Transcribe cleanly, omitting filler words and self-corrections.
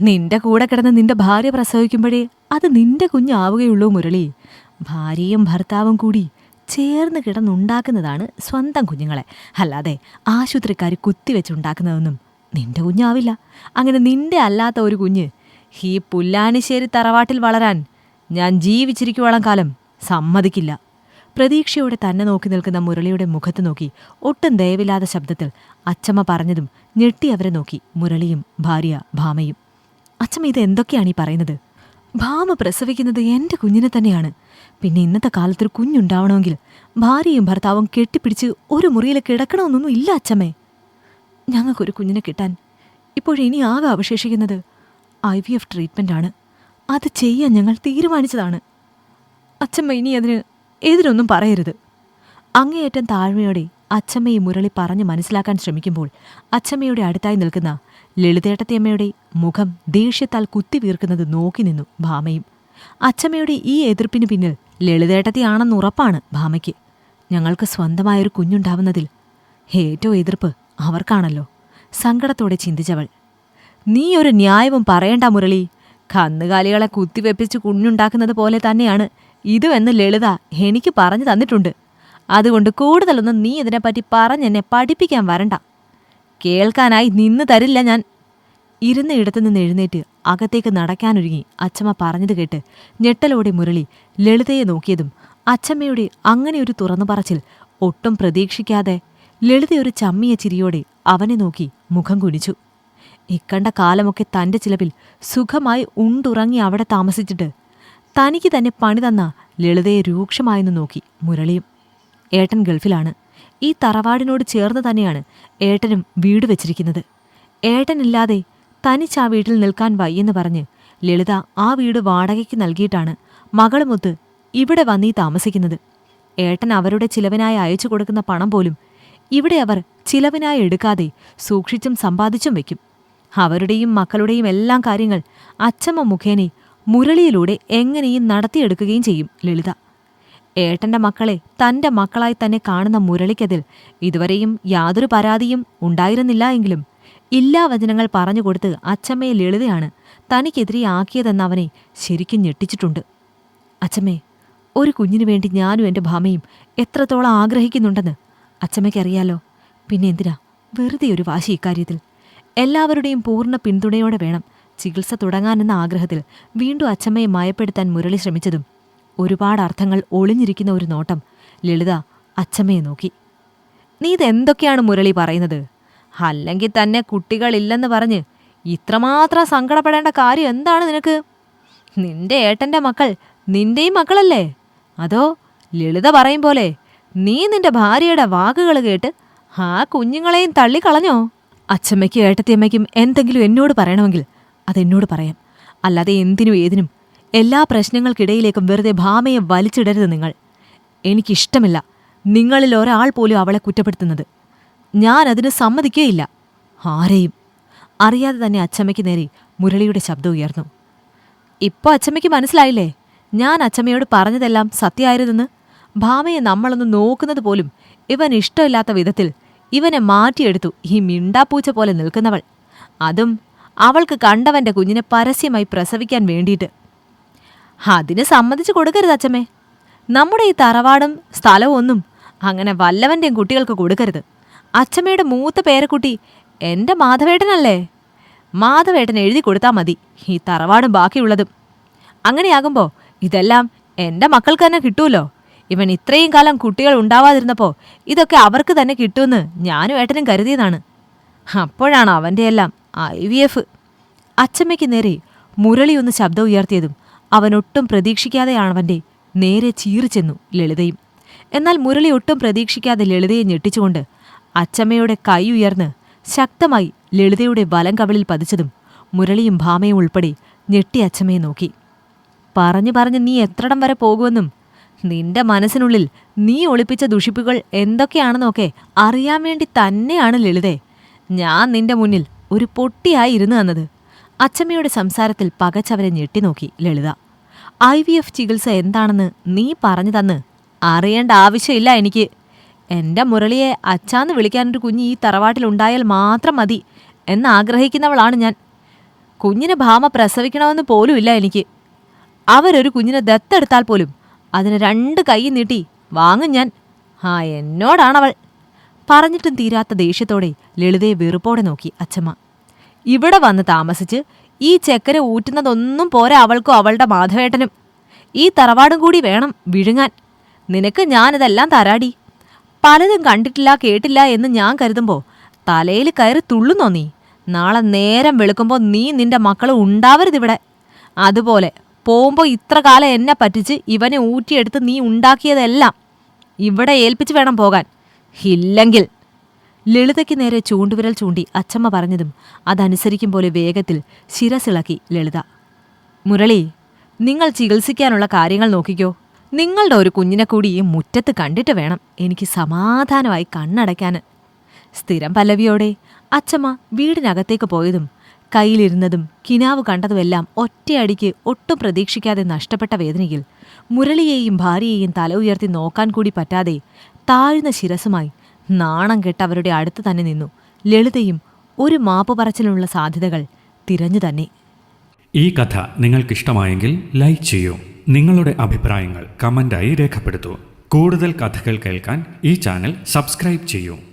നിന്റെ കൂടെ കിടന്ന് നിന്റെ ഭാര്യ പ്രസവിക്കുമ്പോഴേ അത് നിന്റെ കുഞ്ഞാവുകയുള്ളൂ മുരളി. ഭാര്യയും ഭർത്താവും കൂടി ചേർന്ന് കിടന്നുണ്ടാക്കുന്നതാണ് സ്വന്തം കുഞ്ഞുങ്ങളെ. അല്ലാതെ ആശുപത്രിക്കാർ കുത്തിവെച്ചുണ്ടാക്കുന്നതൊന്നും നിന്റെ കുഞ്ഞാവില്ല. അങ്ങനെ നിന്റെ അല്ലാത്ത ഒരു കുഞ്ഞ് ഈ പുല്ലാനിശ്ശേരി തറവാട്ടിൽ വളരാൻ ഞാൻ ജീവിച്ചിരിക്കുവോളം കാലം സമ്മതിക്കില്ല. പ്രതീക്ഷയോടെ തന്നെ നോക്കി നിൽക്കുന്ന മുരളിയുടെ മുഖത്ത് നോക്കി ഒട്ടും ദയവില്ലാത്ത ശബ്ദത്തിൽ അച്ചമ്മ പറഞ്ഞതും ഞെട്ടി അവരെ നോക്കി മുരളിയും ഭാര്യ ഭാമയും. അച്ചമ്മ ഇത് എന്തൊക്കെയാണ് ഈ പറയുന്നത്? ഭാമ പ്രസവിക്കുന്നത് എൻ്റെ കുഞ്ഞിനെ തന്നെയാണ്. പിന്നെ ഇന്നത്തെ കാലത്തൊരു കുഞ്ഞുണ്ടാവണമെങ്കിൽ ഭാര്യയും ഭർത്താവും കെട്ടിപ്പിടിച്ച് ഒരു മുറിയിൽ കിടക്കണമെന്നൊന്നും ഇല്ല അച്ചമ്മേ. ഞങ്ങൾക്കൊരു കുഞ്ഞിനെ കിട്ടാൻ ഇപ്പോഴിനി ആകെ അവശേഷിക്കുന്നത് IVF ട്രീറ്റ്മെൻ്റാണ്. അത് ചെയ്യാൻ ഞങ്ങൾ തീരുമാനിച്ചതാണ്. അച്ചമ്മ ഇനി അതിന് എതിരൊന്നും പറയരുത്. അങ്ങേയറ്റം താഴ്മയോടെ അച്ചമ്മയെ മുരളി പറഞ്ഞ് മനസ്സിലാക്കാൻ ശ്രമിക്കുമ്പോൾ അച്ചമ്മയുടെ അടുത്തായി നിൽക്കുന്ന ലളിതേട്ടത്തിയമ്മയുടെ മുഖം ദേഷ്യത്താൽ കുത്തിവീർക്കുന്നത് നോക്കി നിന്നു ഭാമയും. അച്ചമ്മയുടെ ഈ എതിർപ്പിന് പിന്നിൽ ലളിതേട്ടത്തിയാണെന്ന് ഉറപ്പാണ് ഭാമയ്ക്ക്. ഞങ്ങൾക്ക് സ്വന്തമായൊരു കുഞ്ഞുണ്ടാവുന്നതിൽ ഏറ്റവും എതിർപ്പ് അവർക്കാണല്ലോ, സങ്കടത്തോടെ ചിന്തിച്ചവൾ. നീ ഒരു ന്യായവും പറയണ്ട മുരളി. കന്നുകാലികളെ കുത്തിവെപ്പിച്ച് കുഞ്ഞുണ്ടാക്കുന്നത് പോലെ തന്നെയാണ് ഇതുവെന്ന് ലളിത എനിക്ക് പറഞ്ഞു തന്നിട്ടുണ്ട്. അതുകൊണ്ട് കൂടുതലൊന്നും നീ ഇതിനെപ്പറ്റി പറഞ്ഞെന്നെ പഠിപ്പിക്കാൻ വരണ്ട. കേൾക്കാനായി നിന്ന് തരില്ല ഞാൻ. ഇരുന്ന ഇടത്തുനിന്ന് എഴുന്നേറ്റ് അകത്തേക്ക് നടക്കാനൊരുങ്ങി അച്ചമ്മ പറഞ്ഞത് കേട്ട് ഞെട്ടലോടെ മുരളി ലളിതയെ നോക്കിയതും അച്ചമ്മയുടെ അങ്ങനെയൊരു തുറന്നു പറച്ചിൽ ഒട്ടും പ്രതീക്ഷിക്കാതെ ലളിതയൊരു ചമ്മിയ ചിരിയോടെ അവനെ നോക്കി മുഖം കുനിച്ചു. ഇക്കണ്ട കാലമൊക്കെ തൻ്റെ ചിലവിൽ സുഖമായി ഉണ്ടുറങ്ങി അവിടെ താമസിച്ചിട്ട് തനിക്ക് തന്നെ പണി തന്ന ലളിതയെ രൂക്ഷമായെന്ന് നോക്കി മുരളിയും. ഏട്ടൻ ഗൾഫിലാണ്. ഈ തറവാടിനോട് ചേർന്ന് തന്നെയാണ് ഏട്ടനും വീട് വെച്ചിരിക്കുന്നത്. ഏട്ടനില്ലാതെ തനിച്ചാ വീട്ടിൽ നിൽക്കാൻ വയ്യെന്ന് പറഞ്ഞ് ലളിത ആ വീട് വാടകയ്ക്ക് നൽകിയിട്ടാണ് മകളുമൊത്ത് ഇവിടെ വന്നീ താമസിക്കുന്നത്. ഏട്ടൻ അവരുടെ ചിലവിനായി അയച്ചു കൊടുക്കുന്ന പണം പോലും ഇവിടെ അവർ ചിലവിനായി എടുക്കാതെ സൂക്ഷിച്ചും സമ്പാദിച്ചും വയ്ക്കും. അവരുടെയും മക്കളുടെയും എല്ലാം കാര്യങ്ങൾ അച്ചമ്മ മുഖേന മുരളിയിലൂടെ എങ്ങനെയും നടത്തിയെടുക്കുകയും ചെയ്യും ലളിത. ഏട്ടന്റെ മക്കളെ തൻ്റെ മക്കളായി തന്നെ കാണുന്ന മുരളിക്കതിൽ ഇതുവരെയും യാതൊരു പരാതിയും ഉണ്ടായിരുന്നില്ല എങ്കിലും ഇല്ലാവചനങ്ങൾ പറഞ്ഞുകൊടുത്ത് അച്ചമ്മയെ ലളിതയാണ് തനിക്കെതിരെ ആക്കിയതെന്ന് അവനെ ശരിക്കും ഞെട്ടിച്ചിട്ടുണ്ട്. അച്ചമ്മേ, ഒരു കുഞ്ഞിനു വേണ്ടി ഞാനും എൻ്റെ ഭാമയും എത്രത്തോളം ആഗ്രഹിക്കുന്നുണ്ടെന്ന് അച്ചമ്മയ്ക്കറിയാലോ. പിന്നെ എന്തിനാ വെറുതെ ഒരു വാശി ഇക്കാര്യത്തിൽ? എല്ലാവരുടെയും പൂർണ്ണ പിന്തുണയോടെ വേണം ചികിത്സ തുടങ്ങാനെന്ന ആഗ്രഹത്തിൽ വീണ്ടും അച്ചമ്മയെ മയപ്പെടുത്താൻ മുരളി ശ്രമിച്ചതും ഒരുപാട് അർത്ഥങ്ങൾ ഒളിഞ്ഞിരിക്കുന്ന ഒരു നോട്ടം ലളിത അച്ചമ്മയെ നോക്കി. നീ ഇതെന്തൊക്കെയാണ് മുരളി പറയുന്നത്? അല്ലെങ്കിൽ തന്നെ കുട്ടികളില്ലെന്ന് പറഞ്ഞ് ഇത്രമാത്രം സങ്കടപ്പെടേണ്ട കാര്യം എന്താണ് നിനക്ക്? നിന്റെ ഏട്ടൻ്റെ മക്കൾ നിന്റെയും മക്കളല്ലേ? അതോ ലളിത പറയും പോലെ നീ നിന്റെ ഭാര്യയുടെ വാക്കുകൾ കേട്ട് ആ കുഞ്ഞുങ്ങളെയും തള്ളിക്കളഞ്ഞോ? അച്ചമ്മയ്ക്കും ഏട്ടത്തിയമ്മയ്ക്കും എന്തെങ്കിലും എന്നോട് പറയണമെങ്കിൽ അതെന്നോട് പറയാം. അല്ലാതെ എന്തിനും ഏതിനും എല്ലാ പ്രശ്നങ്ങൾക്കിടയിലേക്കും വെറുതെ ഭാമയെ വലിച്ചിടരുത് നിങ്ങൾ. എനിക്കിഷ്ടമില്ല നിങ്ങളിൽ ഒരാൾ പോലും അവളെ കുറ്റപ്പെടുത്തുന്നത്. ഞാനതിന് സമ്മതിക്കുകയില്ല, ആരെയും. അറിയാതെ തന്നെ അച്ചമ്മയ്ക്ക് നേരെ മുരളിയുടെ ശബ്ദം ഉയർന്നു. ഇപ്പോൾ അച്ചമ്മയ്ക്ക് മനസ്സിലായില്ലേ ഞാൻ അച്ചമ്മയോട് പറഞ്ഞതെല്ലാം സത്യമായിരുന്നെന്ന്? ഭാമയെ നമ്മളൊന്ന് നോക്കുന്നത് പോലും ഇവൻ ഇഷ്ടമില്ലാത്ത വിധത്തിൽ ഇവനെ മാറ്റിയെടുത്തു ഈ മിണ്ടാപ്പൂച്ച പോലെ നിൽക്കുന്നവൾ. അതും അവൾക്ക് കണ്ടവൻ്റെ കുഞ്ഞിനെ പരസ്യമായി പ്രസവിക്കാൻ വേണ്ടിയിട്ട്. അതിന് സമ്മതിച്ചു കൊടുക്കരുത് അച്ചമ്മേ. നമ്മുടെ ഈ തറവാടും സ്ഥലവും ഒന്നും അങ്ങനെ വല്ലവൻ്റെയും കുട്ടികൾക്ക് കൊടുക്കരുത്. അച്ചമ്മയുടെ മൂത്ത പേരക്കുട്ടി എൻ്റെ മാധവേട്ടനല്ലേ? മാധവേട്ടൻ എഴുതി കൊടുത്താൽ മതി ഈ തറവാടും ബാക്കിയുള്ളതും. അങ്ങനെയാകുമ്പോൾ ഇതെല്ലാം എൻ്റെ മക്കൾക്ക് തന്നെ കിട്ടുമല്ലോ. ഇവൻ ഇത്രയും കാലം കുട്ടികൾ ഉണ്ടാവാതിരുന്നപ്പോൾ ഇതൊക്കെ അവർക്ക് തന്നെ കിട്ടുമെന്ന് ഞാനും ഏട്ടനും കരുതിയതാണ്. അപ്പോഴാണ് അവൻ്റെയെല്ലാം IVF. അച്ചമ്മയ്ക്ക് നേരെ മുരളിയൊന്ന് ശബ്ദം ഉയർത്തിയതും അവനൊട്ടും പ്രതീക്ഷിക്കാതെയാണവൻ്റെ നേരെ ചീറിച്ചെന്നു ലളിതയും. എന്നാൽ മുരളി ഒട്ടും പ്രതീക്ഷിക്കാതെ ലളിതയെ ഞെട്ടിച്ചുകൊണ്ട് അച്ചമ്മയുടെ കൈ ഉയർന്ന് ശക്തമായി ലളിതയുടെ വലം കവിളിൽ പതിച്ചതും മുരളിയും ഭാമയും ഉൾപ്പെടെ ഞെട്ടി അച്ചമ്മയെ നോക്കി. പറഞ്ഞു പറഞ്ഞ് നീ എത്രടം വരെ പോകുമെന്നും നിന്റെ മനസ്സിനുള്ളിൽ നീ ഒളിപ്പിച്ച ദുഷിപ്പുകൾ എന്തൊക്കെയാണെന്നൊക്കെ അറിയാൻ വേണ്ടി തന്നെയാണ് ലളിതേ ഞാൻ നിന്റെ മുന്നിൽ ഒരു പൊട്ടിയായി ഇരുന്നു തന്നത്. അച്ചമ്മയുടെ സംസാരത്തിൽ പകച്ചവരെ ഞെട്ടിനോക്കി ലളിത. IVF ചികിത്സ എന്താണെന്ന് നീ പറഞ്ഞു തന്ന് അറിയേണ്ട ആവശ്യമില്ല എനിക്ക്. എൻ്റെ മുരളിയെ അച്ചാന്ന് വിളിക്കാനൊരു കുഞ്ഞ് ഈ തറവാട്ടിലുണ്ടായാൽ മാത്രം മതി എന്നാഗ്രഹിക്കുന്നവളാണ് ഞാൻ. കുഞ്ഞിനെ ഭാമ പ്രസവിക്കണമെന്ന് പോലുമില്ല എനിക്ക്. അവരൊരു കുഞ്ഞിനെ ദത്തെടുത്താൽ പോലും അതിന് 2 കൈ നീട്ടി വാങ്ങും ഞാൻ. എന്നോടാണവൾ. പറഞ്ഞിട്ടും തീരാത്ത ദേഷ്യത്തോടെ ലളിതയെ വെറുപ്പോടെ നോക്കി അച്ഛമ്മ. ഇവിടെ വന്ന് താമസിച്ച് ഈ ചെക്കനെ ഊറ്റുന്നതൊന്നും പോരാ അവൾക്കും അവളുടെ മാധവേട്ടനും. ഈ തറവാടും കൂടി വേണം വിഴുങ്ങാൻ. നിനക്ക് ഞാനിതെല്ലാം തരാടി. പലതും കണ്ടിട്ടില്ല കേട്ടില്ല എന്ന് ഞാൻ കരുതുമ്പോൾ തലയിൽ കയറി തുള്ളുന്നോ നീ? നാളെ നേരം വെളുക്കുമ്പോൾ നീ നിന്റെ മക്കൾ ഉണ്ടാവരുതിവിടെ. അതുപോലെ പോകുമ്പോൾ ഇത്ര കാലം എന്നെ പറ്റിച്ച് ഇവനെ ഊറ്റിയെടുത്ത് നീ ഉണ്ടാക്കിയതെല്ലാം ഇവിടെ ഏൽപ്പിച്ച് വേണം പോകാൻ. ഇല്ലെങ്കിൽ ലളിതയ്ക്ക് നേരെ ചൂണ്ടുവിരൽ ചൂണ്ടി അച്ചമ്മ പറഞ്ഞതും അതനുസരിക്കും പോലെ വേഗത്തിൽ ശിരസിളക്കി ലളിത. മുരളി, നിങ്ങൾ ചികിത്സിക്കാനുള്ള കാര്യങ്ങൾ നോക്കിക്കോ. നിങ്ങളുടെ ഒരു കുഞ്ഞിനെ കൂടി ഈ മുറ്റത്ത് കണ്ടിട്ട് വേണം എനിക്ക് സമാധാനമായി കണ്ണടയ്ക്കാൻ. സ്ഥിരം പല്ലവിയോടെ അച്ചമ്മ വീടിനകത്തേക്ക് പോയതും കയ്യിലിരുന്നതും കിനാവ് കണ്ടതുമെല്ലാം ഒറ്റയടിക്ക് ഒട്ടും പ്രതീക്ഷിക്കാതെ നഷ്ടപ്പെട്ട വേദനയിൽ മുരളിയെയും ഭാര്യയെയും തല ഉയർത്തി നോക്കാൻ കൂടി പറ്റാതെ താഴ്ന്ന ശിരസുമായി നാണം കെട്ടവരുടെ അടുത്ത് തന്നെ നിന്നു ലളിതയും ഒരു മാപ്പ് പറച്ചിലുള്ള സാധ്യതകൾ തിരഞ്ഞു തന്നെ. ഈ കഥ നിങ്ങൾക്കിഷ്ടമായെങ്കിൽ ലൈക്ക് ചെയ്യൂ. നിങ്ങളുടെ അഭിപ്രായങ്ങൾ കമൻ്റായി രേഖപ്പെടുത്തൂ. കൂടുതൽ കഥകൾ കേൾക്കാൻ ഈ ചാനൽ സബ്സ്ക്രൈബ് ചെയ്യൂ.